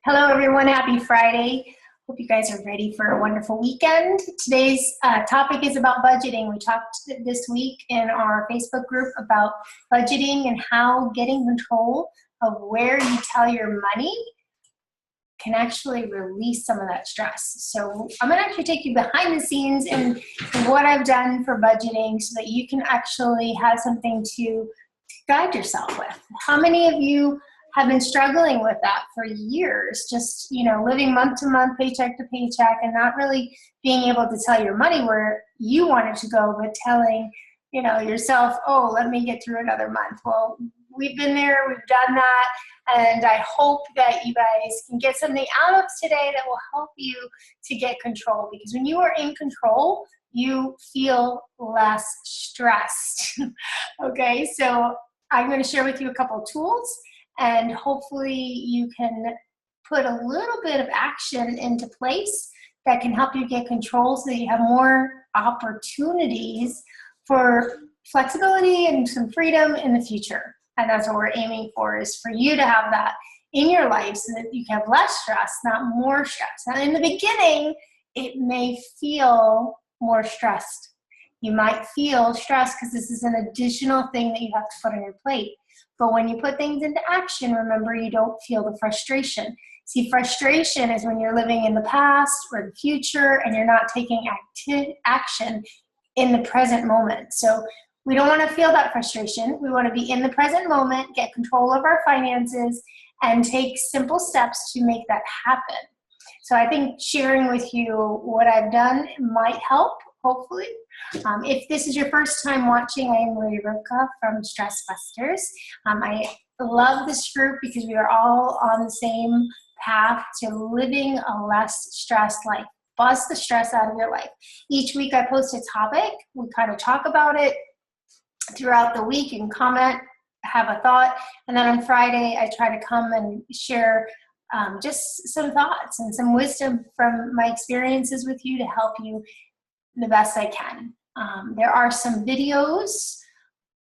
Hello, everyone. Happy Friday. Hope you guys are ready for a wonderful weekend. Today's topic is about budgeting. We talked this week in our Facebook group about budgeting and how getting control of where you tell your money can actually release some of that stress. So I'm going to actually take you behind the scenes in what I've done for budgeting so that you can actually have something to guide yourself with. How many of you have been struggling with that for years, just, living month to month, paycheck to paycheck, and not really being able to tell your money where you want it to go, but telling, yourself, oh, let me get through another month. Well, we've been there, we've done that, and I hope that you guys can get something out of today that will help you to get control, because when you are in control, you feel less stressed. Okay, so I'm going to share with you a couple of tools, and hopefully you can put a little bit of action into place that can help you get control so that you have more opportunities for flexibility and some freedom in the future. And that's what we're aiming for, is for you to have that in your life so that you can have less stress, not more stress. Now, in the beginning, it may feel more stressed. You might feel stressed because this is an additional thing that you have to put on your plate. But when you put things into action, remember, you don't feel the frustration. See, frustration is when you're living in the past or the future and you're not taking action in the present moment. So we don't want to feel that frustration. We want to be in the present moment, get control of our finances, and take simple steps to make that happen. So I think sharing with you what I've done might help, hopefully. If this is your first time watching, I am Marie Roca from Stress Busters. I love this group because we are all on the same path to living a less stressed life. Bust the stress out of your life. Each week I post a topic. We kind of talk about it throughout the week. You can comment, have a thought, and then on Friday I try to come and share just some thoughts and some wisdom from my experiences with you to help you the best I can. There are some videos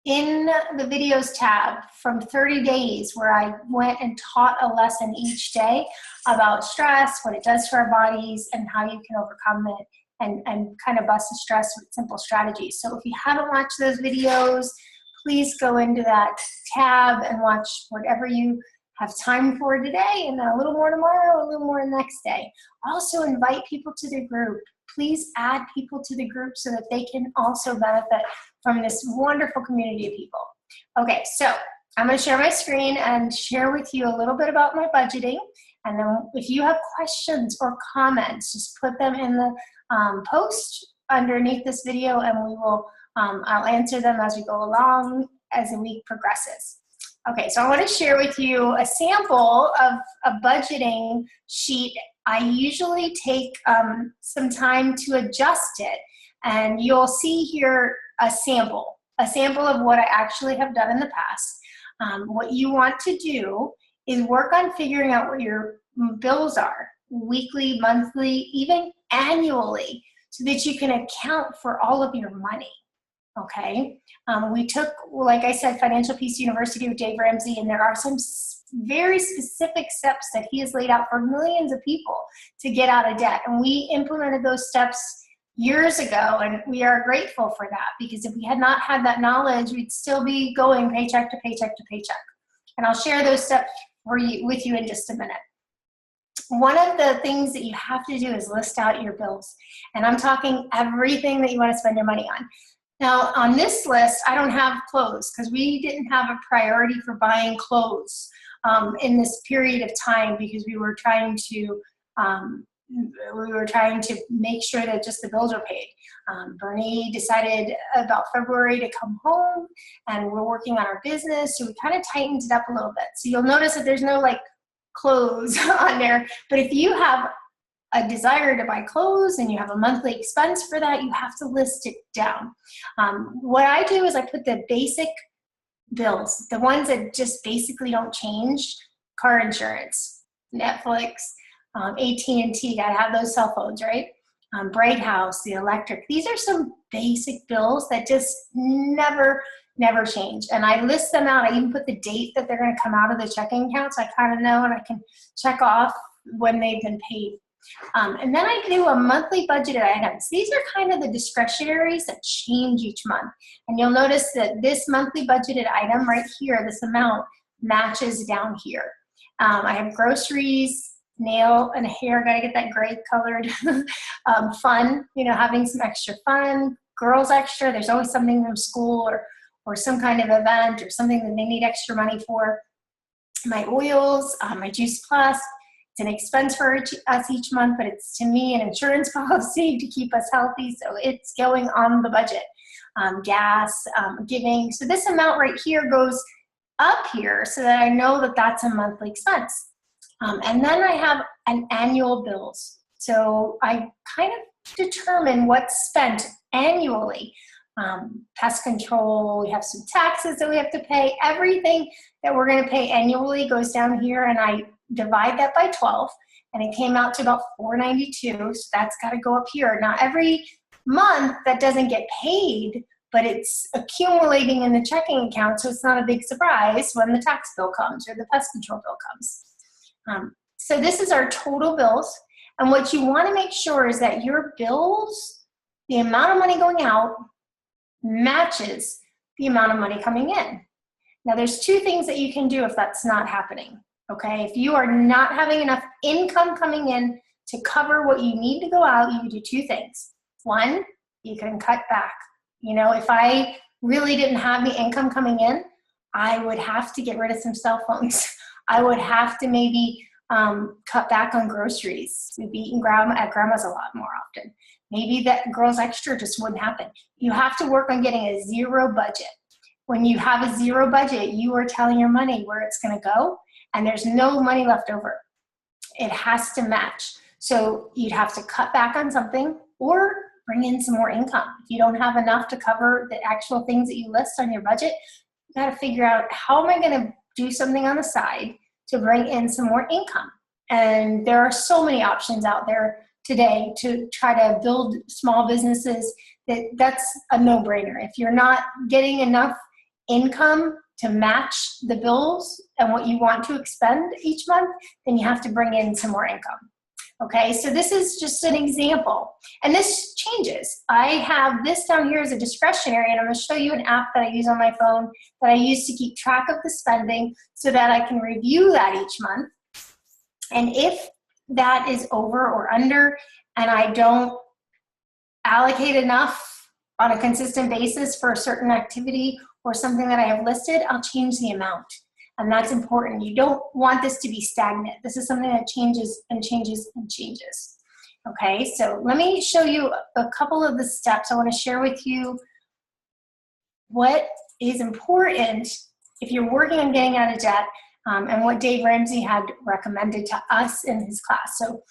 in the videos tab from 30 days where I went and taught a lesson each day about stress, what it does for our bodies, and how you can overcome it and kind of bust the stress with simple strategies. So if you haven't watched those videos, please go into that tab and watch whatever you have time for today, and then a little more tomorrow, a little more the next day. Also invite people to the group. Please add people to the group so that they can also benefit from this wonderful community of people. Okay, so I'm going to share my screen and share with you a little bit about my budgeting. And then if you have questions or comments, just put them in the post underneath this video, and we will I'll answer them as we go along as the week progresses. Okay, so I want to share with you a sample of a budgeting sheet. I usually take some time to adjust it, and you'll see here a sample of what I actually have done in the past. What you want to do is work on figuring out what your bills are, weekly, monthly, even annually, so that you can account for all of your money. Okay, we took, like I said, Financial Peace University with Dave Ramsey, and there are some very specific steps that he has laid out for millions of people to get out of debt. And we implemented those steps years ago, and we are grateful for that, because if we had not had that knowledge, we'd still be going paycheck to paycheck to paycheck. And I'll share those steps with you in just a minute. One of the things that you have to do is list out your bills. And I'm talking everything that you want to spend your money on. Now, on this list, I don't have clothes because we didn't have a priority for buying clothes in this period of time, because we were trying to make sure that just the bills are paid. Bernie decided about February to come home, and we're working on our business, so we kind of tightened it up a little bit. So you'll notice that there's no clothes on there, but if you have a desire to buy clothes and you have a monthly expense for that, you have to list it down. What I do is I put the basic bills, the ones that just basically don't change: car insurance, Netflix, AT&T, gotta have those cell phones, right? Bright House, the electric. These are some basic bills that just never never change. And I list them out. I even put the date that they're going to come out of the checking account, so I kind of know and I can check off when they've been paid. And then I do a monthly budgeted items. These are kind of the discretionaries that change each month. And you'll notice that this monthly budgeted item right here, this amount, matches down here. I have groceries, nail and hair, gotta get that gray colored. Fun, having some extra fun. Girls extra, there's always something from school or some kind of event or something that they need extra money for. My oils, my Juice Plus. It's an expense for us each month, but it's, to me, an insurance policy to keep us healthy, so it's going on the budget. Gas, giving. So this amount right here goes up here so that I know that that's a monthly expense. And then I have an annual bills. So I kind of determine what's spent annually. Pest control, we have some taxes that we have to pay. Everything that we're going to pay annually goes down here, and I divide that by 12, and it came out to about $492, so that's got to go up here. Now, every month that doesn't get paid, but it's accumulating in the checking account, so it's not a big surprise when the tax bill comes or the pest control bill comes. So this is our total bills, and what you want to make sure is that your bills, the amount of money going out, matches the amount of money coming in. Now, there's two things that you can do if that's not happening. Okay, if you are not having enough income coming in to cover what you need to go out, you can do two things. One, you can cut back. If I really didn't have the income coming in, I would have to get rid of some cell phones. I would have to maybe cut back on groceries. We'd be eating at grandma's a lot more often. Maybe that girl's extra just wouldn't happen. You have to work on getting a zero budget. When you have a zero budget, you are telling your money where it's going to go, and there's no money left over. It has to match. So you'd have to cut back on something or bring in some more income. If you don't have enough to cover the actual things that you list on your budget, you got to figure out, how am I going to do something on the side to bring in some more income? And there are so many options out there today to try to build small businesses. That's a no-brainer. If you're not getting enough income to match the bills and what you want to expend each month, then you have to bring in some more income. Okay, so this is just an example, and this changes. I have this down here as a discretionary, and I'm going to show you an app that I use on my phone that I use to keep track of the spending so that I can review that each month. And if that is over or under and I don't allocate enough on a consistent basis for a certain activity or something that I have listed, I'll change the amount. And that's important. You don't want this to be stagnant. This is something that changes and changes and changes. Okay, so let me show you a couple of the steps. I want to share with you what is important if you're working on getting out of debt, and what Dave Ramsey had recommended to us in his class. So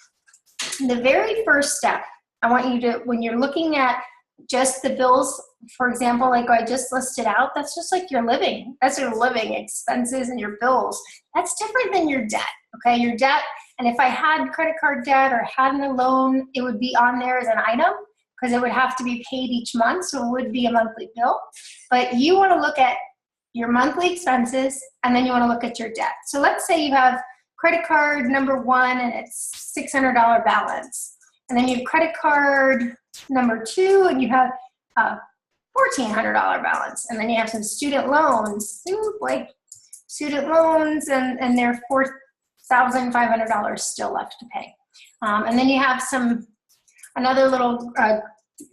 the very first step, I want you to, when you're looking at just the bills, for example, like I just listed out, that's just like your living. That's your living expenses and your bills. That's different than your debt, okay? Your debt, and if I had credit card debt or had a loan, it would be on there as an item because it would have to be paid each month, so it would be a monthly bill. But you want to look at your monthly expenses, and then you want to look at your debt. So let's say you have credit card number one, and it's $600 balance. And then you have credit card number two, and you have $1,400 balance. And then you have some student loans, student loans, and they're $4,500 still left to pay. And then you have another little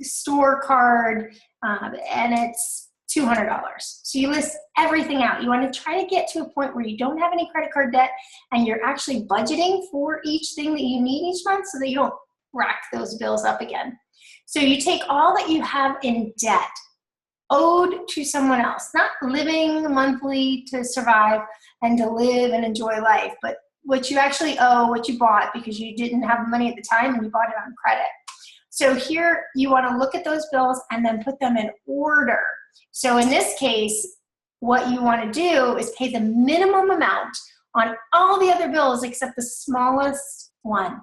store card, and it's $200. So you list everything out. You want to try to get to a point where you don't have any credit card debt and you're actually budgeting for each thing that you need each month so that you don't rack those bills up again. So you take all that you have in debt owed to someone else, not living monthly to survive and to live and enjoy life, but what you actually owe, what you bought because you didn't have money at the time and you bought it on credit. So here you want to look at those bills and then put them in order. So in this case, what you want to do is pay the minimum amount on all the other bills except the smallest one,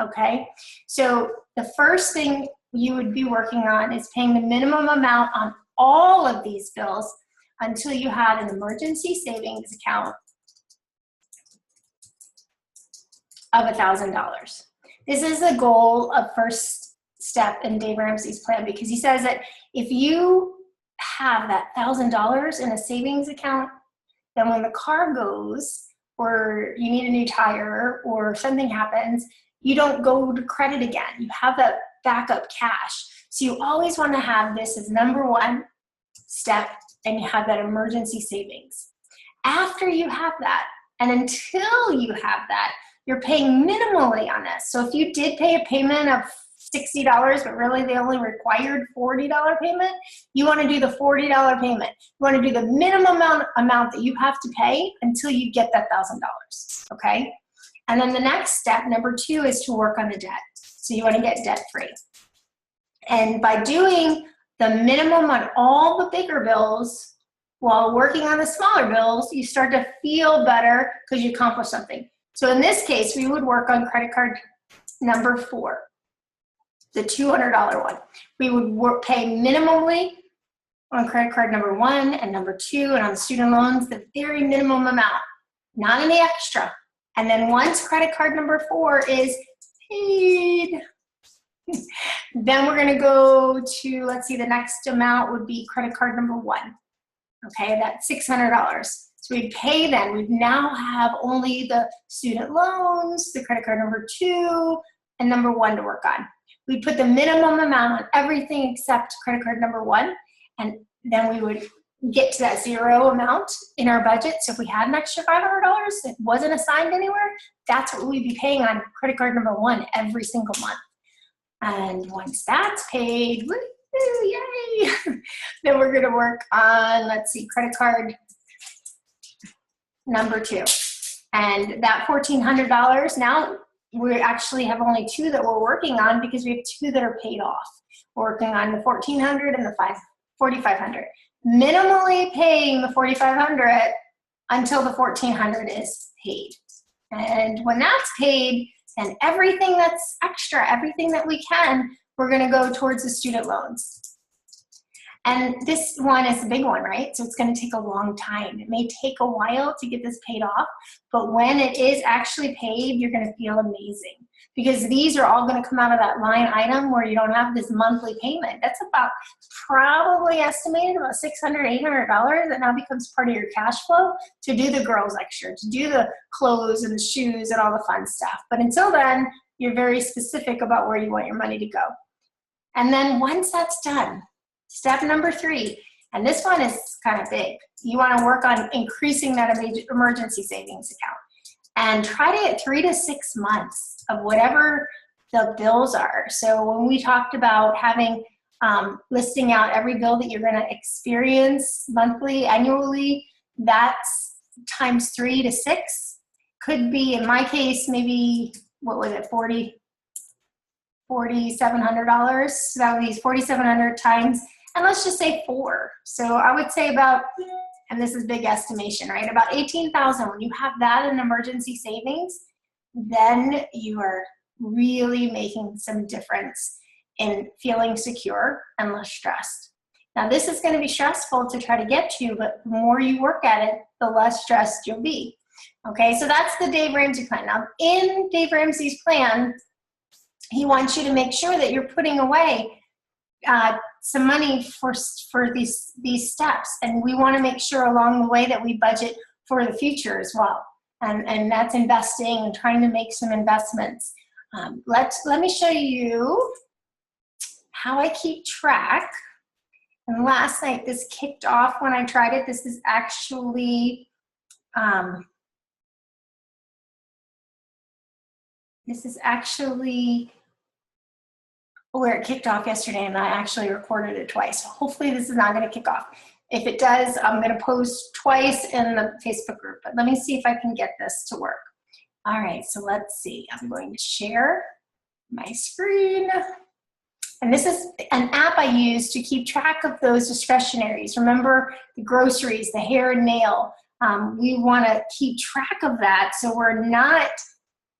okay? So the first thing you would be working on is paying the minimum amount on all of these bills until you had an emergency savings account of $1,000. This is the goal of first step in Dave Ramsey's plan, because he says that if you have that $1,000 in a savings account, then when the car goes or you need a new tire or something happens, you don't go to credit again. You have that backup cash. So you always want to have this as number one step, and you have that emergency savings. After you have that, and until you have that, you're paying minimally on this. So if you did pay a payment of $60, but really they only required $40 payment, you want to do the $40 payment. You want to do the minimum amount that you have to pay until you get that $1,000, okay? And then the next step, number two, is to work on the debt. So you want to get debt free. And by doing the minimum on all the bigger bills while working on the smaller bills, you start to feel better because you accomplished something. So in this case, we would work on credit card number 4, the $200 one. We would pay minimally on credit card number 1 and number 2, and on student loans, the very minimum amount, not any extra. And then once credit card number 4 is paid, then we're gonna go to, let's see, the next amount would be credit card number 1. Okay, that's $600. So we pay then. We now have only the student loans, the credit card number 2, and number 1 to work on. We put the minimum amount on everything except credit card number 1, and then we would get to that zero amount in our budget. So if we had an extra $500 that wasn't assigned anywhere, that's what we'd be paying on credit card number 1 every single month. And once that's paid, woo, yay, then we're gonna work on, let's see, credit card number 2. And that $1,400, now we actually have only 2 that we're working on because we have 2 that are paid off. We're working on the $1,400 and the $4,500. Minimally paying the $4,500 until the $1,400 is paid. And when that's paid, and everything that's extra, everything that we can, we're gonna go towards the student loans. And this one is a big one, right? So it's gonna take a long time. It may take a while to get this paid off, but when it is actually paid, you're gonna feel amazing, because these are all gonna come out of that line item where you don't have this monthly payment. That's about probably estimated about $600, $800 that now becomes part of your cash flow to do the girls extra, to do the clothes and the shoes and all the fun stuff. But until then, you're very specific about where you want your money to go. And then once that's done, step number 3, and this one is kind of big. You want to work on increasing that emergency savings account and try to get 3 to 6 months of whatever the bills are. So when we talked about having, listing out every bill that you're going to experience monthly, annually, that's times 3 to 6. Could be, in my case, maybe, what was it, $4,700. So that would be 4,700 times, and let's just say 4. So I would say about, and this is big estimation, right? About 18,000. When you have that in emergency savings, then you are really making some difference in feeling secure and less stressed. Now this is going to be stressful to try to get to, but the more you work at it, the less stressed you'll be. Okay, so that's the Dave Ramsey plan. Now in Dave Ramsey's plan, he wants you to make sure that you're putting away some money for these steps, and we want to make sure along the way that we budget for the future as well, and that's investing and trying to make some investments. Let me show you how I keep track. And last night this kicked off when I tried it. This is actually where it kicked off yesterday, and I actually recorded it twice. So hopefully this is not going to kick off. If it does, I'm going to post twice in the Facebook group, but let me see if I can get this to work. All right, so let's see. I'm going to share my screen. And this is an app I use to keep track of those discretionaries. Remember the groceries, the hair and nail. We want to keep track of that so we're not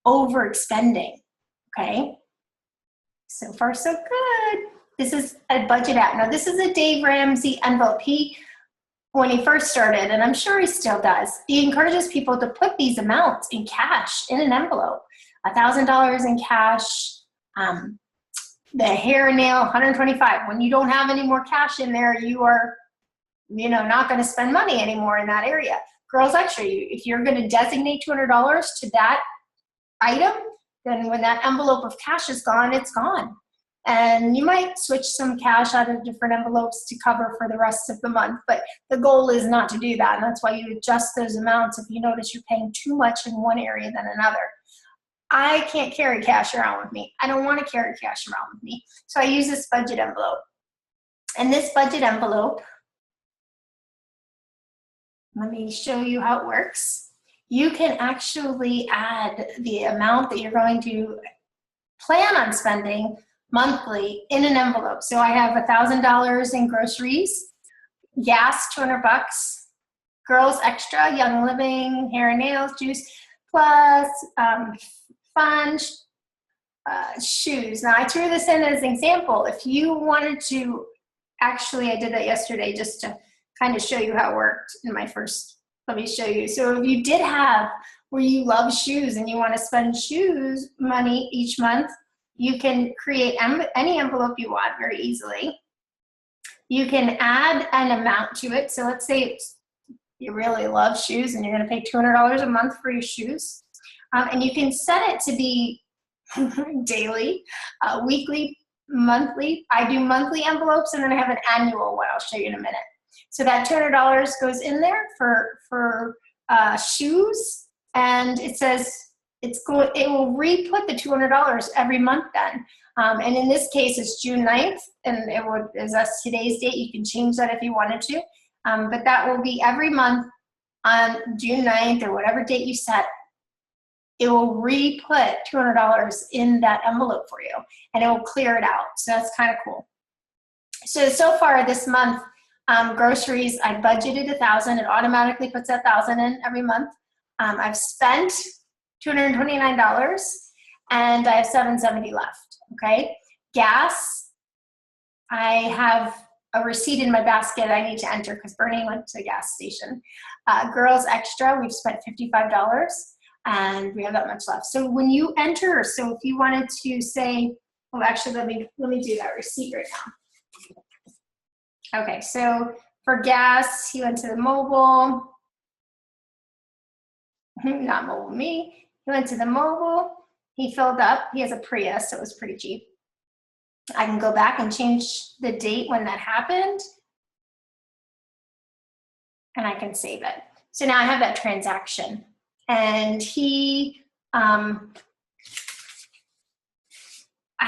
overexpending, okay? So far, so good. This is a budget app. Now, this is a Dave Ramsey envelope. He when he first started, and I'm sure he still does, he encourages people to put these amounts in cash in an envelope. $1,000 in cash, the hair and nail, 125. When you don't have any more cash in there, you are, not going to spend money anymore in that area. Girls Extra, if you're going to designate $200 to that item, then when that envelope of cash is gone, it's gone. And you might switch some cash out of different envelopes to cover for the rest of the month, but the goal is not to do that. And that's why you adjust those amounts if you notice you're paying too much in one area than another. I can't carry cash around with me. I don't want to carry cash around with me. So I use this budget envelope. And this budget envelope, let me show you how it works. You can actually add the amount that you're going to plan on spending monthly in an envelope. So I have $1,000 in groceries, gas, $200, Girls Extra, Young Living, hair and nails, juice, plus fun, shoes. Now I threw this in as an example. If you wanted to, actually I did that yesterday just to kind of show you how it worked in my first, let me show you. So if you did have where you love shoes and you want to spend shoes money each month, you can create any envelope you want very easily. You can add an amount to it. So let's say you really love shoes and you're going to pay $200 a month for your shoes. And you can set it to be daily, weekly, monthly. I do monthly envelopes, and then I have an annual one I'll show you in a minute. So that $200 goes in there for shoes, and it says it will re-put the $200 every month then. And in this case, it's June 9th, and that's today's date. You can change that if you wanted to. But that will be every month on June 9th or whatever date you set. It will re-put $200 in that envelope for you, and it will clear it out. So that's kind of cool. So far this month, groceries, I budgeted $1,000. It automatically puts $1,000 in every month. I've spent $229, and I have $770 left, okay? Gas, I have a receipt in my basket I need to enter because Bernie went to the gas station. Girls Extra, we've spent $55, and we have that much left. So when you enter, so if you wanted to say, well, actually, let me do that receipt right now. Okay, so for gas, he went to the mobile. Not mobile me. He went to the mobile. He filled up. He has a Prius, so it was pretty cheap. I can go back and change the date when that happened, and I can save it. So now I have that transaction. And he, I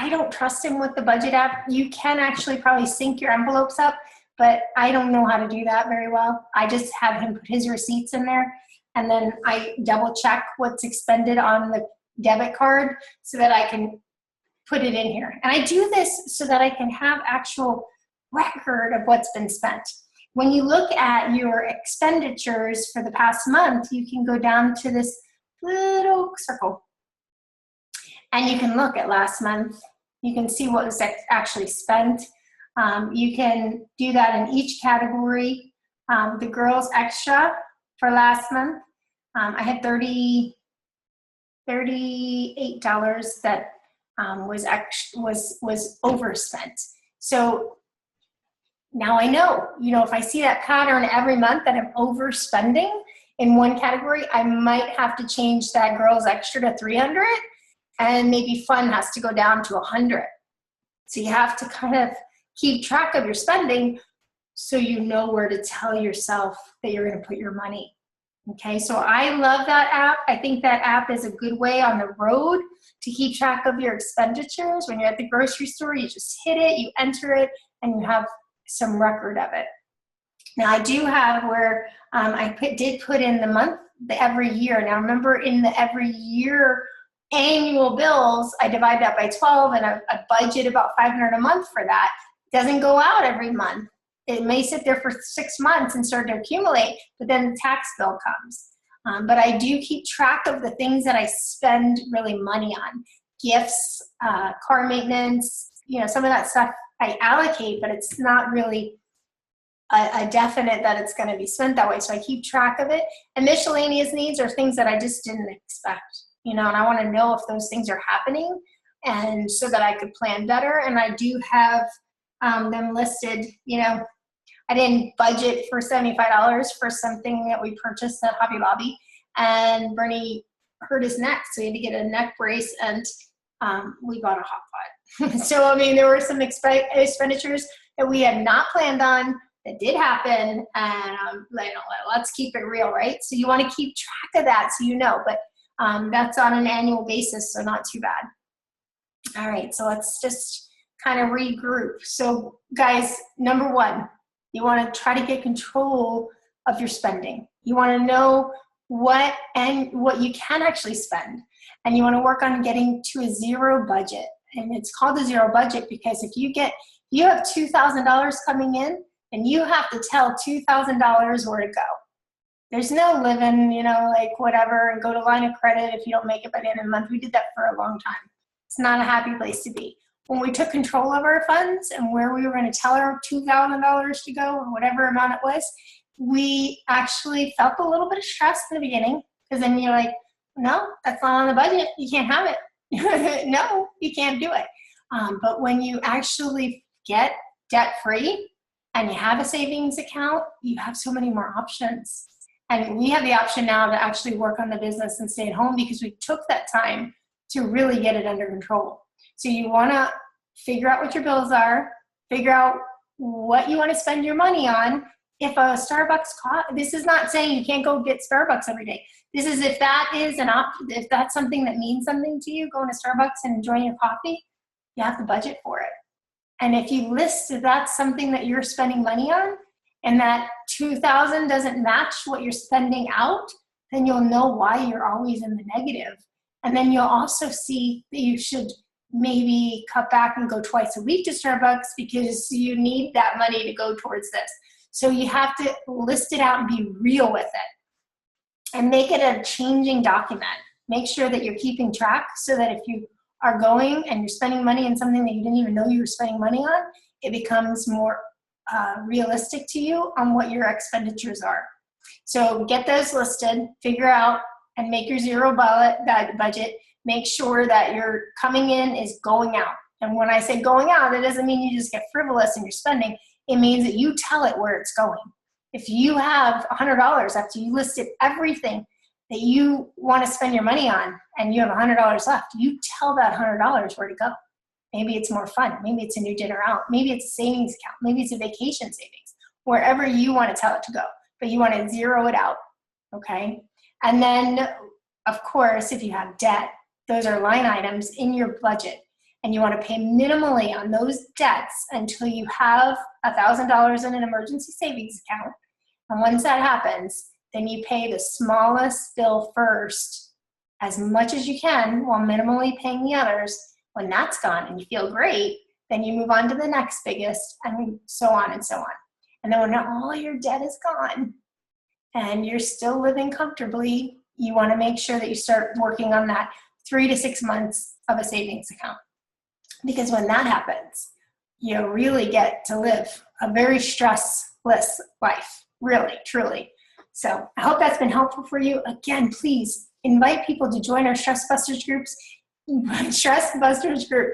don't trust him with the budget app. You can actually probably sync your envelopes up, but I don't know how to do that very well. I just have him put his receipts in there, and then I double check what's expended on the debit card so that I can put it in here. And I do this so that I can have actual record of what's been spent. When you look at your expenditures for the past month, you can go down to this little circle, and you can look at last month. You can see what was actually spent. You can do that in each category. The Girls Extra for last month, I had $38 that was overspent. So now I know, if I see that pattern every month that I'm overspending in one category, I might have to change that Girls Extra to 300, and maybe fun has to go down to 100. So you have to kind of keep track of your spending so you know where to tell yourself that you're going to put your money. Okay, so I love that app. I think that app is a good way on the road to keep track of your expenditures. When you're at the grocery store, you just hit it, you enter it, and you have some record of it. Now I do have where I did put in the every year. Now remember, in the every year annual bills, I divide that by 12, and I budget about $500 a month for that. It doesn't go out every month. It may sit there for 6 months and start to accumulate, but then the tax bill comes. But I do keep track of the things that I spend really money on. Gifts, car maintenance, some of that stuff I allocate, but it's not really a definite that it's going to be spent that way. So I keep track of it. And miscellaneous needs are things that I just didn't expect, you know, and I want to know if those things are happening, and so that I could plan better. And I do have them listed. You know, I didn't budget for $75 for something that we purchased at Hobby Lobby, and Bernie hurt his neck, so he had to get a neck brace, and we bought a hot pot. So, I mean, there were some expenditures that we had not planned on that did happen, and let's keep it real, right? So you want to keep track of that so you know, but that's on an annual basis, so not too bad. All right, so let's just kind of regroup. So guys, number one, you want to try to get control of your spending. You want to know what you can actually spend, and you want to work on getting to a zero budget. And it's called a zero budget because if you have $2,000 coming in, and you have to tell $2,000 where to go. There's no living, you know, like whatever, and go to line of credit if you don't make it by the end of the month. We did that for a long time. It's not a happy place to be. When we took control of our funds and where we were going to tell our $2,000 to go, or whatever amount it was, we actually felt a little bit of stress in the beginning, because then you're like, no, that's not on the budget. You can't have it. No, you can't do it. But when you actually get debt-free and you have a savings account, you have so many more options. And we have the option now to actually work on the business and stay at home because we took that time to really get it under control. So you want to figure out what your bills are, figure out what you want to spend your money on. If a Starbucks this is not saying you can't go get Starbucks every day. This is if that is an option, if that's something that means something to you, going to Starbucks and enjoying your coffee, you have to budget for it. And if you list that that's something that you're spending money on, and that $2,000 doesn't match what you're spending out, then you'll know why you're always in the negative. And then you'll also see that you should maybe cut back and go twice a week to Starbucks because you need that money to go towards this. So you have to list it out and be real with it and make it a changing document. Make sure that you're keeping track so that if you are going and you're spending money on something that you didn't even know you were spending money on, it becomes more realistic to you on what your expenditures are. So get those listed, figure out and make your zero budget. Make sure that your coming in is going out. And when I say going out, it doesn't mean you just get frivolous in your spending. It means that you tell it where it's going. If you have $100 after you listed everything that you want to spend your money on and you have $100 left, you tell that $100 where to go. Maybe it's more fun. Maybe it's a new dinner out. Maybe it's a savings account. Maybe it's a vacation savings. Wherever you want to tell it to go. But you want to zero it out, okay? And then, of course, if you have debt, those are line items in your budget. And you want to pay minimally on those debts until you have $1,000 in an emergency savings account. And once that happens, then you pay the smallest bill first, as much as you can, while minimally paying the others. When that's gone and you feel great, then you move on to the next biggest, and so on and so on. And then when all your debt is gone and you're still living comfortably, you want to make sure that you start working on that 3 to 6 months of a savings account. Because when that happens, you really get to live a very stressless life, really, truly. So I hope that's been helpful for you. Again, please invite people to join our Stress Busters groups. Stress Busters group.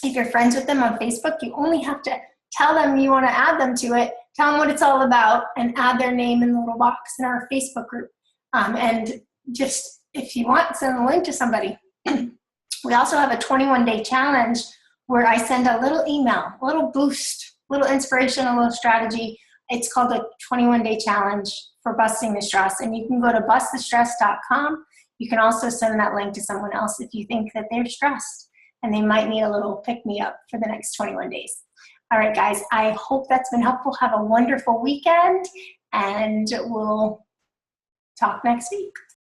If you're friends with them on Facebook, you only have to tell them you want to add them to it, tell them what it's all about, and add their name in the little box in our Facebook group. And just, if you want, send the link to somebody. We also have a 21-day challenge where I send a little email, a little boost, a little inspiration, a little strategy. It's called the 21-day challenge for busting the stress. And you can go to bustthestress.com. You can also send that link to someone else if you think that they're stressed and they might need a little pick-me-up for the next 21 days. All right, guys, I hope that's been helpful. Have a wonderful weekend, and we'll talk next week.